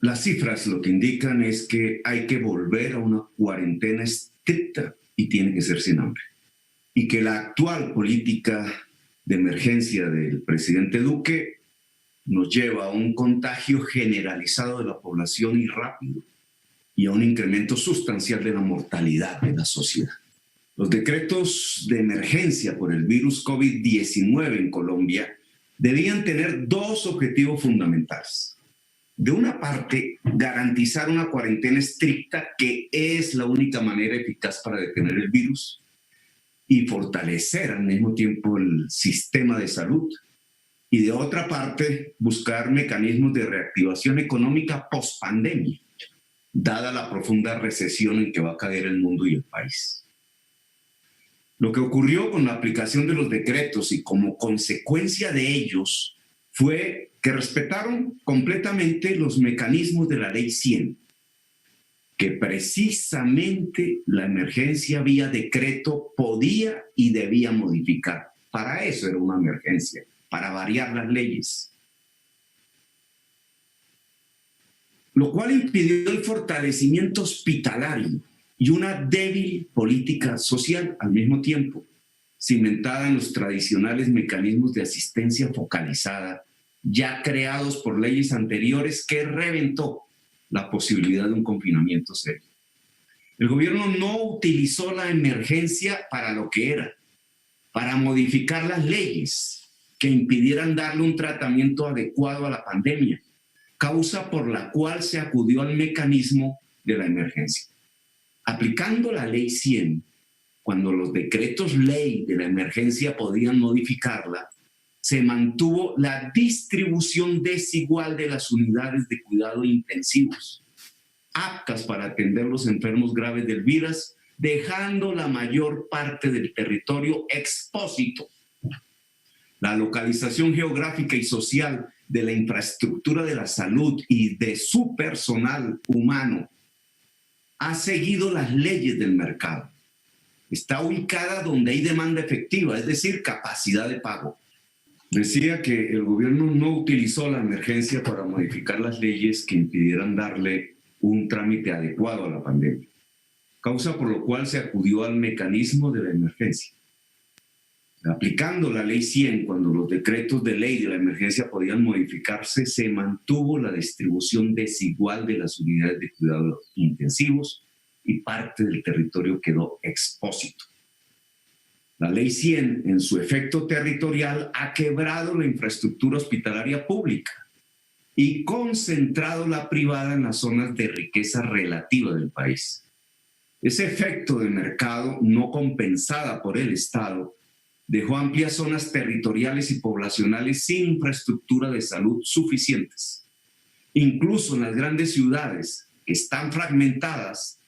Las cifras lo que indican es que hay que volver a una cuarentena estricta y tiene que ser sin hambre. Y que la actual política de emergencia del presidente Duque nos lleva a un contagio generalizado de la población y rápido, y a un incremento sustancial de la mortalidad de la sociedad. Los decretos de emergencia por el virus COVID-19 en Colombia debían tener dos objetivos fundamentales. De una parte, garantizar una cuarentena estricta, que es la única manera eficaz para detener el virus, y fortalecer al mismo tiempo el sistema de salud. Y de otra parte, buscar mecanismos de reactivación económica post-pandemia, dada la profunda recesión en que va a caer el mundo y el país. Lo que ocurrió con la aplicación de los decretos y como consecuencia de ellos fue que respetaron completamente los mecanismos de la Ley 100, que precisamente la emergencia vía decreto podía y debía modificar. Para eso era una emergencia, para variar las leyes. Lo cual impidió el fortalecimiento hospitalario y una débil política social al mismo tiempo, cimentada en los tradicionales mecanismos de asistencia focalizada ya creados por leyes anteriores, que reventó la posibilidad de un confinamiento serio. El gobierno no utilizó la emergencia para lo que era, para modificar las leyes que impidieran darle un tratamiento adecuado a la pandemia, causa por la cual se acudió al mecanismo de la emergencia. Aplicando la Ley 100, cuando los decretos ley de la emergencia podían modificarla, se mantuvo la distribución desigual de las unidades de cuidado intensivos, aptas para atender los enfermos graves del virus, dejando la mayor parte del territorio expósito. La localización geográfica y social de la infraestructura de la salud y de su personal humano ha seguido las leyes del mercado. Está ubicada donde hay demanda efectiva, es decir, capacidad de pago. Decía que el gobierno no utilizó la emergencia para modificar las leyes que impidieran darle un trámite adecuado a la pandemia, causa por lo cual se acudió al mecanismo de la emergencia. Aplicando la Ley 100, cuando los decretos de ley de la emergencia podían modificarse, se mantuvo la distribución desigual de las unidades de cuidados intensivos y parte del territorio quedó expósito. La Ley 100, en su efecto territorial, ha quebrado la infraestructura hospitalaria pública y concentrado la privada en las zonas de riqueza relativa del país. Ese efecto de mercado, no compensada por el Estado, dejó amplias zonas territoriales y poblacionales sin infraestructura de salud suficientes. Incluso en las grandes ciudades, que están fragmentadas,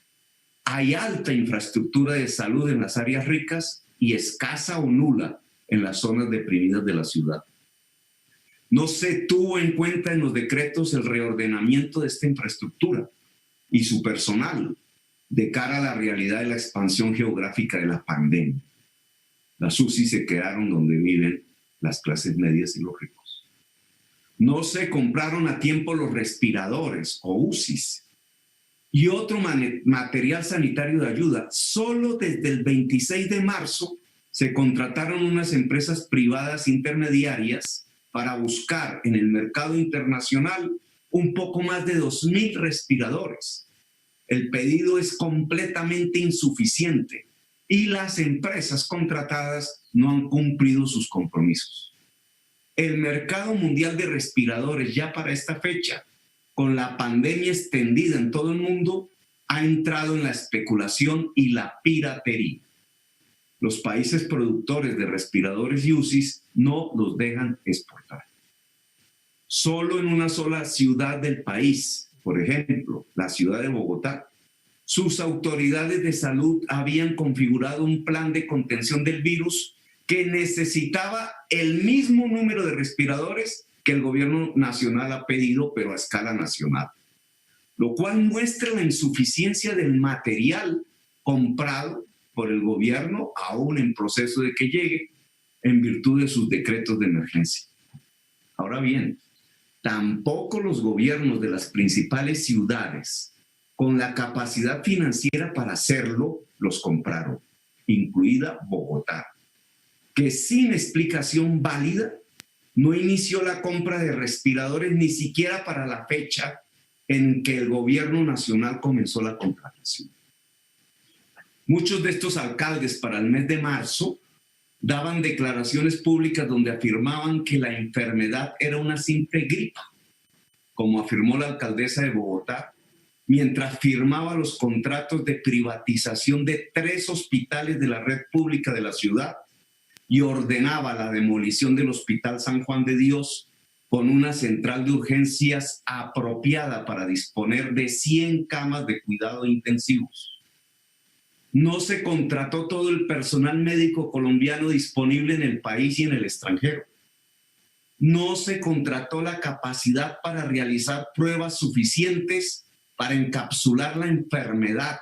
hay alta infraestructura de salud en las áreas ricas y escasa o nula en las zonas deprimidas de la ciudad. No se tuvo en cuenta en los decretos el reordenamiento de esta infraestructura y su personal de cara a la realidad de la expansión geográfica de la pandemia. Las UCI se quedaron donde viven las clases medias y los ricos. No se compraron a tiempo los respiradores o UCIs y otro material sanitario de ayuda. Solo desde el 26 de marzo se contrataron unas empresas privadas intermediarias para buscar en el mercado internacional un poco más de 2.000 respiradores. El pedido es completamente insuficiente y las empresas contratadas no han cumplido sus compromisos. El mercado mundial de respiradores ya para esta fecha, con la pandemia extendida en todo el mundo, ha entrado en la especulación y la piratería. Los países productores de respiradores y UCIs no los dejan exportar. Solo en una sola ciudad del país, por ejemplo, la ciudad de Bogotá, sus autoridades de salud habían configurado un plan de contención del virus que necesitaba el mismo número de respiradores que el gobierno nacional ha pedido, pero a escala nacional, lo cual muestra la insuficiencia del material comprado por el gobierno, aún en proceso de que llegue, en virtud de sus decretos de emergencia. Ahora bien, tampoco los gobiernos de las principales ciudades con la capacidad financiera para hacerlo los compraron, incluida Bogotá, que sin explicación válida no inició la compra de respiradores ni siquiera para la fecha en que el gobierno nacional comenzó la contratación. Muchos de estos alcaldes para el mes de marzo daban declaraciones públicas donde afirmaban que la enfermedad era una simple gripa, como afirmó la alcaldesa de Bogotá, mientras firmaba los contratos de privatización de 3 hospitales de la red pública de la ciudad y ordenaba la demolición del Hospital San Juan de Dios con una central de urgencias apropiada para disponer de 100 camas de cuidado intensivos. No se contrató todo el personal médico colombiano disponible en el país y en el extranjero. No se contrató la capacidad para realizar pruebas suficientes para encapsular la enfermedad.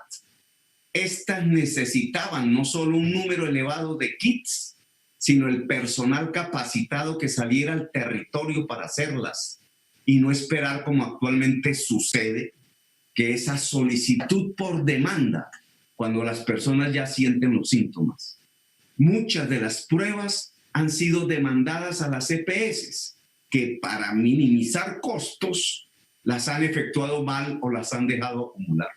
Estas necesitaban no solo un número elevado de kits, sino el personal capacitado que saliera al territorio para hacerlas y no esperar, como actualmente sucede, que esa solicitud por demanda cuando las personas ya sienten los síntomas. Muchas de las pruebas han sido demandadas a las EPS, que para minimizar costos las han efectuado mal o las han dejado acumular.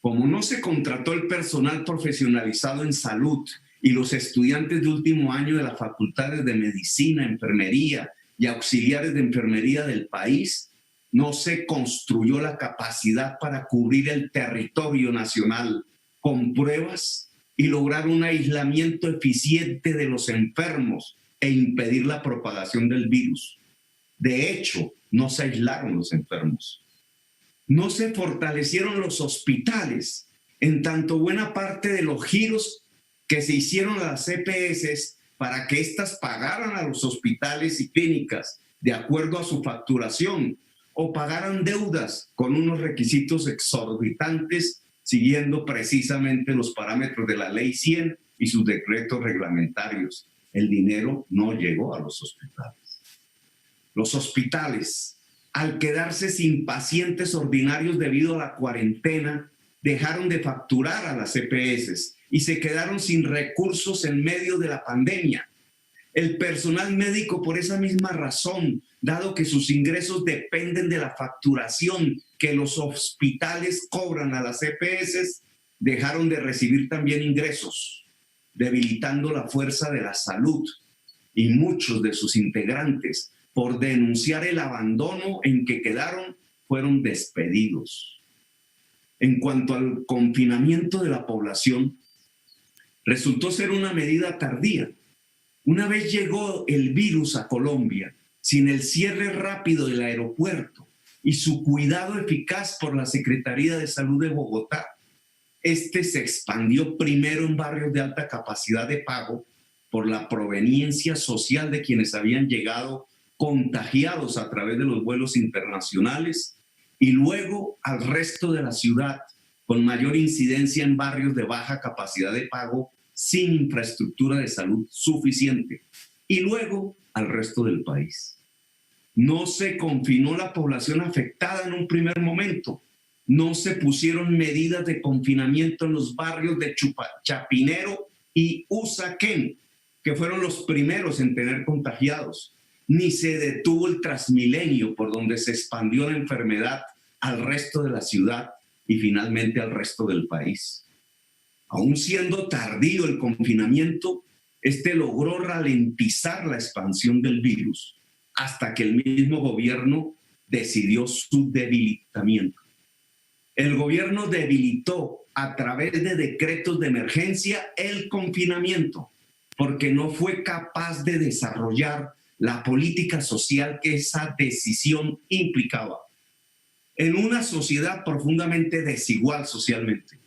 Como no se contrató el personal profesionalizado en salud y los estudiantes de último año de las facultades de medicina, enfermería y auxiliares de enfermería del país, no se construyó la capacidad para cubrir el territorio nacional con pruebas y lograr un aislamiento eficiente de los enfermos e impedir la propagación del virus. De hecho, no se aislaron los enfermos. No se fortalecieron los hospitales, en tanto buena parte de los giros que se hicieron a las EPS para que éstas pagaran a los hospitales y clínicas de acuerdo a su facturación o pagaran deudas con unos requisitos exorbitantes siguiendo precisamente los parámetros de la Ley 100 y sus decretos reglamentarios. El dinero no llegó a los hospitales. Los hospitales, al quedarse sin pacientes ordinarios debido a la cuarentena, dejaron de facturar a las EPS y se quedaron sin recursos en medio de la pandemia. El personal médico, por esa misma razón, dado que sus ingresos dependen de la facturación que los hospitales cobran a las EPS, dejaron de recibir también ingresos, debilitando la fuerza de la salud. Y muchos de sus integrantes, por denunciar el abandono en que quedaron, fueron despedidos. En cuanto al confinamiento de la población, resultó ser una medida tardía. Una vez llegó el virus a Colombia, sin el cierre rápido del aeropuerto y su cuidado eficaz por la Secretaría de Salud de Bogotá, este se expandió primero en barrios de alta capacidad de pago por la proveniencia social de quienes habían llegado contagiados a través de los vuelos internacionales y luego al resto de la ciudad con mayor incidencia en barrios de baja capacidad de pago sin infraestructura de salud suficiente y luego al resto del país. No se confinó la población afectada en un primer momento. No se pusieron medidas de confinamiento en los barrios de Chapinero y Usaquén, que fueron los primeros en tener contagiados. Ni se detuvo el Transmilenio, por donde se expandió la enfermedad al resto de la ciudad y finalmente al resto del país. Aún siendo tardío el confinamiento, este logró ralentizar la expansión del virus hasta que el mismo gobierno decidió su debilitamiento. El gobierno debilitó a través de decretos de emergencia el confinamiento porque no fue capaz de desarrollar la política social que esa decisión implicaba. En una sociedad profundamente desigual socialmente,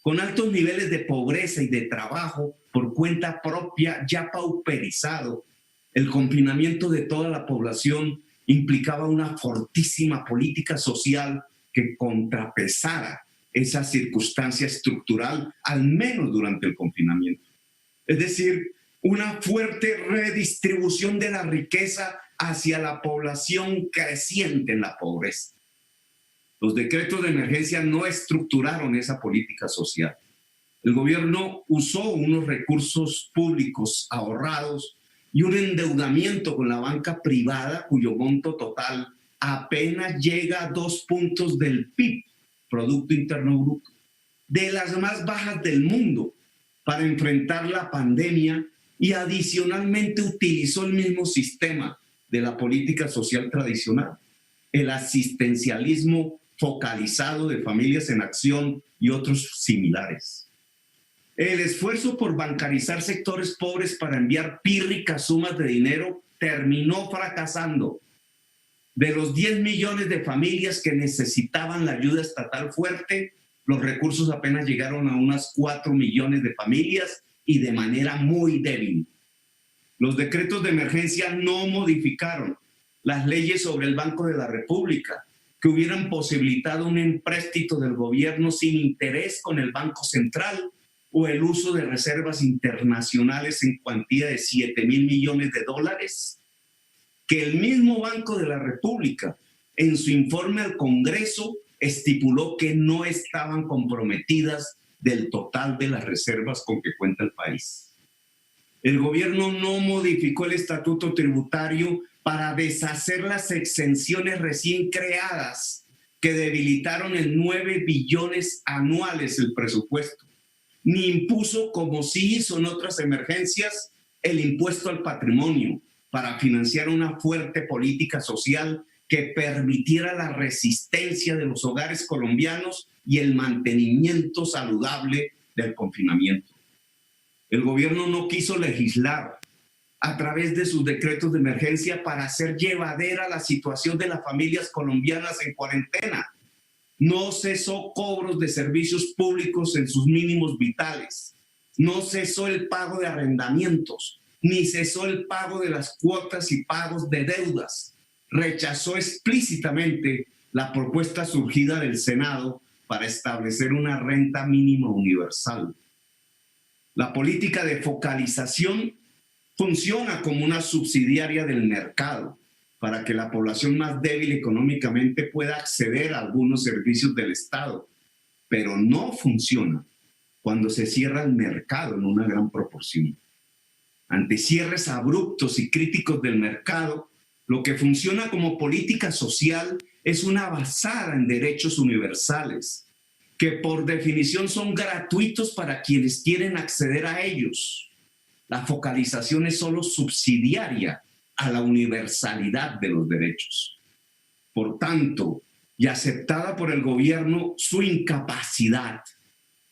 con altos niveles de pobreza y de trabajo por cuenta propia ya pauperizado, el confinamiento de toda la población implicaba una fortísima política social que contrapesara esa circunstancia estructural, al menos durante el confinamiento. Es decir, una fuerte redistribución de la riqueza hacia la población creciente en la pobreza. Los decretos de emergencia no estructuraron esa política social. El gobierno usó unos recursos públicos ahorrados y un endeudamiento con la banca privada cuyo monto total apenas llega a 2 puntos del PIB, Producto Interno Bruto, de las más bajas del mundo, para enfrentar la pandemia, y adicionalmente utilizó el mismo sistema de la política social tradicional, el asistencialismo focalizado de Familias en Acción y otros similares. El esfuerzo por bancarizar sectores pobres para enviar pírricas sumas de dinero terminó fracasando. De los 10 millones de familias que necesitaban la ayuda estatal fuerte, los recursos apenas llegaron a unas 4 millones de familias y de manera muy débil. Los decretos de emergencia no modificaron las leyes sobre el Banco de la República, que hubieran posibilitado un empréstito del gobierno sin interés con el Banco Central, o el uso de reservas internacionales en cuantía de 7.000 millones de dólares, que el mismo Banco de la República, en su informe al Congreso, estipuló que no estaban comprometidas del total de las reservas con que cuenta el país. El gobierno no modificó el estatuto tributario para deshacer las exenciones recién creadas que debilitaron en 9 billones anuales el presupuesto, ni impuso, como sí hizo en otras emergencias, el impuesto al patrimonio para financiar una fuerte política social que permitiera la resistencia de los hogares colombianos y el mantenimiento saludable del confinamiento. El gobierno no quiso legislar a través de sus decretos de emergencia para hacer llevadera la situación de las familias colombianas en cuarentena. No cesó cobros de servicios públicos en sus mínimos vitales. No cesó el pago de arrendamientos, ni cesó el pago de las cuotas y pagos de deudas. Rechazó explícitamente la propuesta surgida del Senado para establecer una renta mínima universal. La política de focalización funciona como una subsidiaria del mercado para que la población más débil económicamente pueda acceder a algunos servicios del Estado, pero no funciona cuando se cierra el mercado en una gran proporción. Ante cierres abruptos y críticos del mercado, lo que funciona como política social es una basada en derechos universales, que por definición son gratuitos para quienes quieren acceder a ellos. La focalización es solo subsidiaria a la universalidad de los derechos. Por tanto, y aceptada por el gobierno su incapacidad,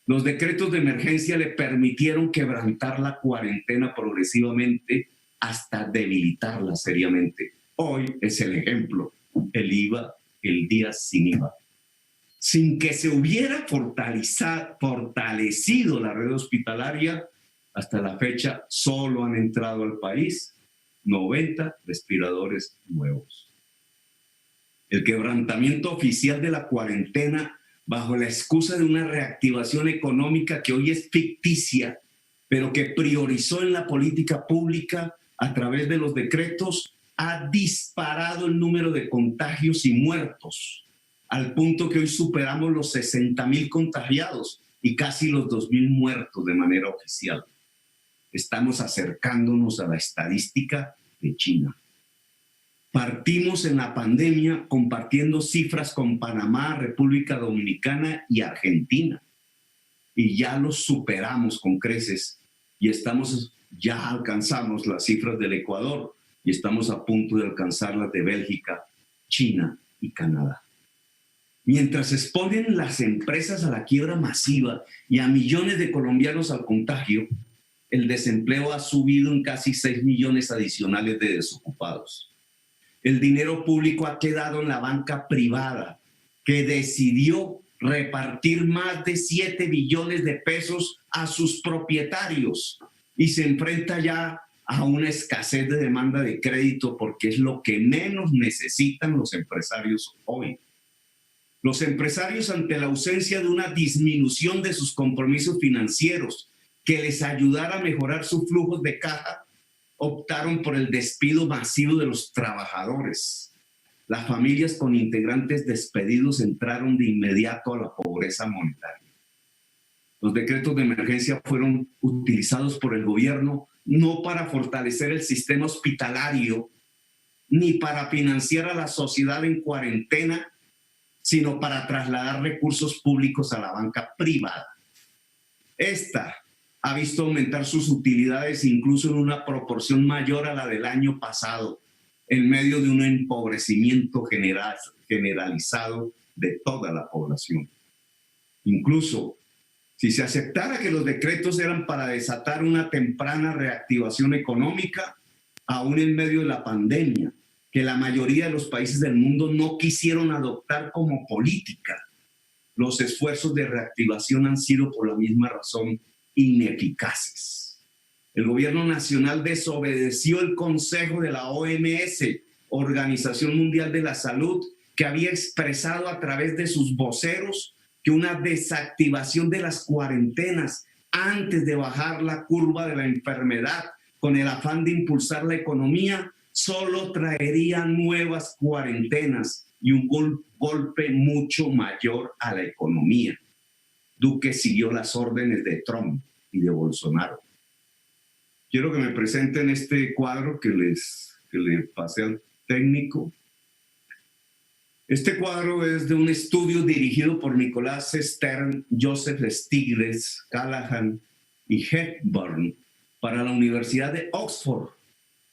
los decretos de emergencia le permitieron quebrantar la cuarentena progresivamente hasta debilitarla seriamente. Hoy es el ejemplo, el IVA, el día sin IVA. Sin que se hubiera fortalecido la red hospitalaria, hasta la fecha solo han entrado al país 90 respiradores nuevos. El quebrantamiento oficial de la cuarentena bajo la excusa de una reactivación económica que hoy es ficticia, pero que priorizó en la política pública a través de los decretos, ha disparado el número de contagios y muertos, al punto que hoy superamos los 60.000 contagiados y casi los 2.000 muertos de manera oficial. Estamos acercándonos a la estadística de China. Partimos en la pandemia compartiendo cifras con Panamá, República Dominicana y Argentina. Y ya los superamos con creces y ya alcanzamos las cifras del Ecuador y estamos a punto de alcanzar las de Bélgica, China y Canadá. Mientras exponen las empresas a la quiebra masiva y a millones de colombianos al contagio, el desempleo ha subido en casi 6 millones adicionales de desocupados. El dinero público ha quedado en la banca privada, que decidió repartir más de 7 billones de pesos a sus propietarios y se enfrenta ya a una escasez de demanda de crédito porque es lo que menos necesitan los empresarios hoy. Los empresarios, ante la ausencia de una disminución de sus compromisos financieros que les ayudara a mejorar sus flujos de caja, optaron por el despido masivo de los trabajadores. Las familias con integrantes despedidos entraron de inmediato a la pobreza monetaria. Los decretos de emergencia fueron utilizados por el gobierno no para fortalecer el sistema hospitalario ni para financiar a la sociedad en cuarentena, sino para trasladar recursos públicos a la banca privada. Esta ha visto aumentar sus utilidades incluso en una proporción mayor a la del año pasado, en medio de un empobrecimiento generalizado de toda la población. Incluso, si se aceptara que los decretos eran para desatar una temprana reactivación económica, aún en medio de la pandemia, que la mayoría de los países del mundo no quisieron adoptar como política, los esfuerzos de reactivación han sido por la misma razón ineficaces. El gobierno nacional desobedeció el consejo de la OMS, Organización Mundial de la Salud, que había expresado a través de sus voceros que una desactivación de las cuarentenas antes de bajar la curva de la enfermedad con el afán de impulsar la economía solo traería nuevas cuarentenas y un golpe mucho mayor a la economía. Duque siguió las órdenes de Trump y de Bolsonaro. Quiero que me presenten este cuadro que le pasé al técnico. Este cuadro es de un estudio dirigido por Nicholas Stern, Joseph Stiglitz, Callahan y Hepburn para la Universidad de Oxford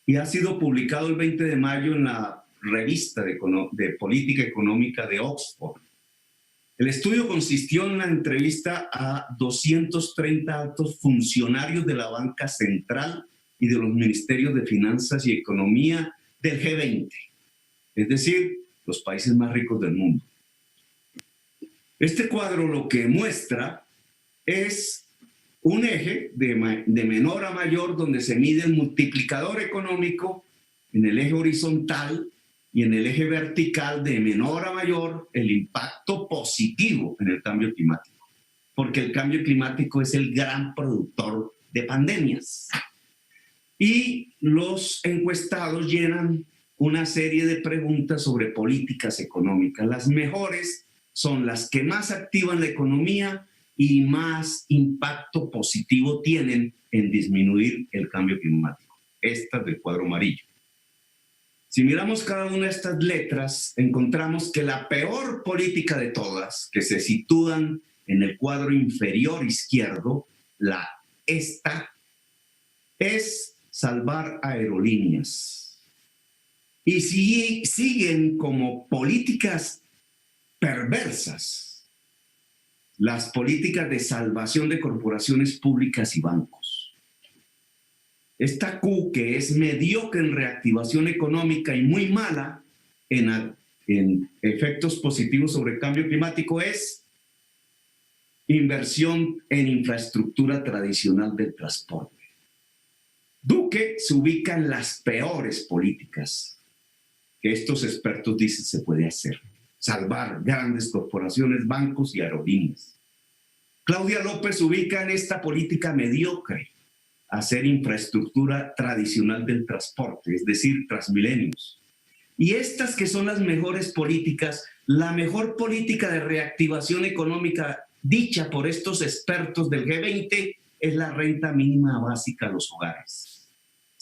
y ha sido publicado el 20 de mayo en la revista de Política Económica de Oxford. El estudio consistió en la entrevista a 230 altos funcionarios de la banca central y de los ministerios de Finanzas y Economía del G20, es decir, los países más ricos del mundo. Este cuadro lo que muestra es un eje de menor a mayor donde se mide el multiplicador económico en el eje horizontal y en el eje vertical de menor a mayor el impacto positivo en el cambio climático, porque el cambio climático es el gran productor de pandemias. Y los encuestados llenan una serie de preguntas sobre políticas económicas. Las mejores son las que más activan la economía y más impacto positivo tienen en disminuir el cambio climático. Estas del cuadro amarillo. Si miramos cada una de estas letras, encontramos que la peor política de todas, que se sitúan en el cuadro inferior izquierdo, esta, es salvar aerolíneas. Y siguen como políticas perversas las políticas de salvación de corporaciones públicas y bancos. Esta Q, que es mediocre en reactivación económica y muy mala en efectos positivos sobre el cambio climático, es inversión en infraestructura tradicional del transporte. Duque se ubica en las peores políticas que estos expertos dicen se puede hacer. Salvar grandes corporaciones, bancos y aerolíneas. Claudia López se ubica en esta política mediocre, hacer infraestructura tradicional del transporte, es decir, Transmilenios. Y estas que son las mejores políticas, la mejor política de reactivación económica dicha por estos expertos del G20 es la renta mínima básica a los hogares.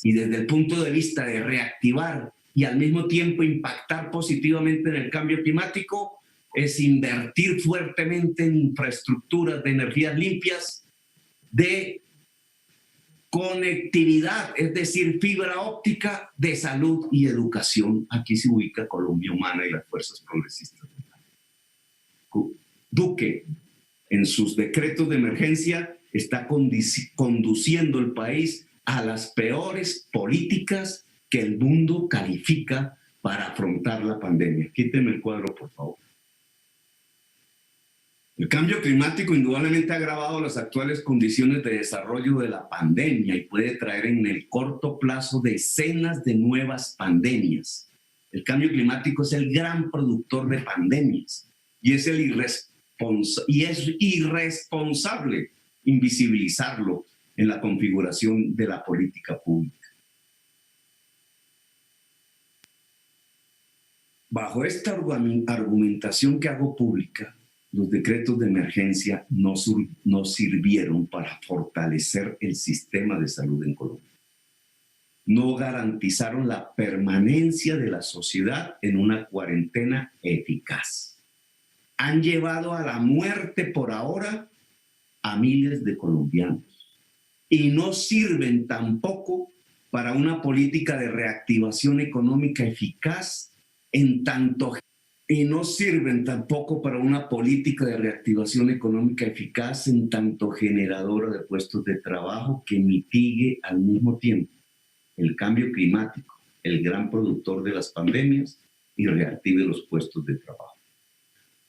Y desde el punto de vista de reactivar y al mismo tiempo impactar positivamente en el cambio climático, es invertir fuertemente en infraestructuras de energías limpias, de conectividad, es decir, fibra óptica, de salud y educación. Aquí se ubica Colombia Humana y las fuerzas progresistas. Duque, en sus decretos de emergencia, está conduciendo el país a las peores políticas que el mundo califica para afrontar la pandemia. Quíteme el cuadro, por favor. El cambio climático indudablemente ha agravado las actuales condiciones de desarrollo de la pandemia y puede traer en el corto plazo decenas de nuevas pandemias. El cambio climático es el gran productor de pandemias y es irresponsable invisibilizarlo en la configuración de la política pública. Bajo esta argumentación que hago pública, los decretos de emergencia no sirvieron para fortalecer el sistema de salud en Colombia. No garantizaron la permanencia de la sociedad en una cuarentena eficaz. Han llevado a la muerte por ahora a miles de colombianos y no sirven tampoco para una política de reactivación económica eficaz en tanto generadora de puestos de trabajo que mitigue al mismo tiempo el cambio climático, el gran productor de las pandemias, y reactive los puestos de trabajo.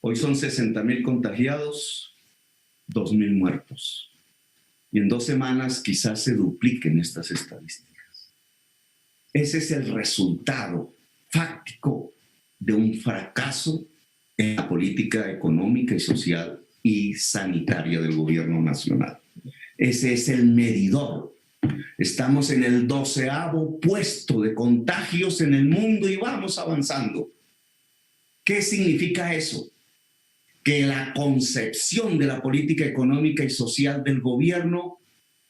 Hoy son 60.000 contagiados, 2.000 muertos. Y en 2 semanas quizás se dupliquen estas estadísticas. Ese es el resultado fáctico de un fracaso en la política económica y social y sanitaria del gobierno nacional. Ese es el medidor. Estamos en el 12º puesto de contagios en el mundo y vamos avanzando. ¿Qué significa eso? Que la concepción de la política económica y social del gobierno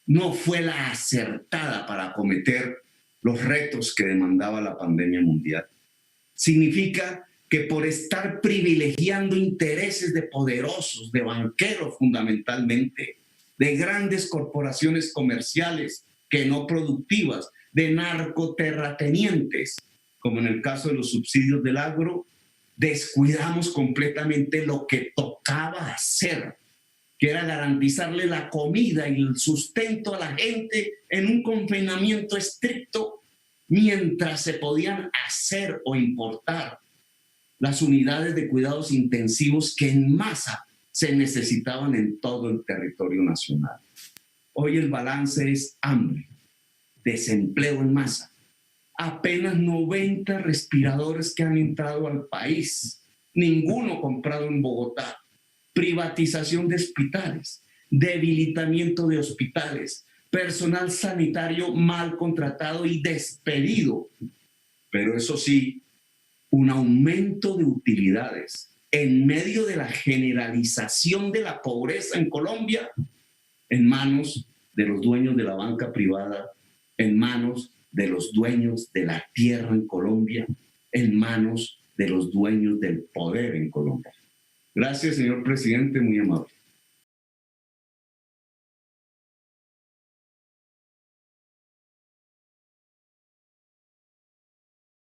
no fue la acertada para acometer los retos que demandaba la pandemia mundial. Significa que por estar privilegiando intereses de poderosos, de banqueros fundamentalmente, de grandes corporaciones comerciales que no productivas, de narcoterratenientes, como en el caso de los subsidios del agro, descuidamos completamente lo que tocaba hacer, que era garantizarle la comida y el sustento a la gente en un confinamiento estricto, mientras se podían hacer o importar las unidades de cuidados intensivos que en masa se necesitaban en todo el territorio nacional. Hoy el balance es hambre, desempleo en masa, apenas 90 respiradores que han entrado al país, ninguno comprado en Bogotá, privatización de hospitales, debilitamiento de hospitales, personal sanitario mal contratado y despedido, pero eso sí, un aumento de utilidades en medio de la generalización de la pobreza en Colombia, en manos de los dueños de la banca privada, en manos de los dueños de la tierra en Colombia, en manos de los dueños del poder en Colombia. Gracias, señor presidente, muy amable.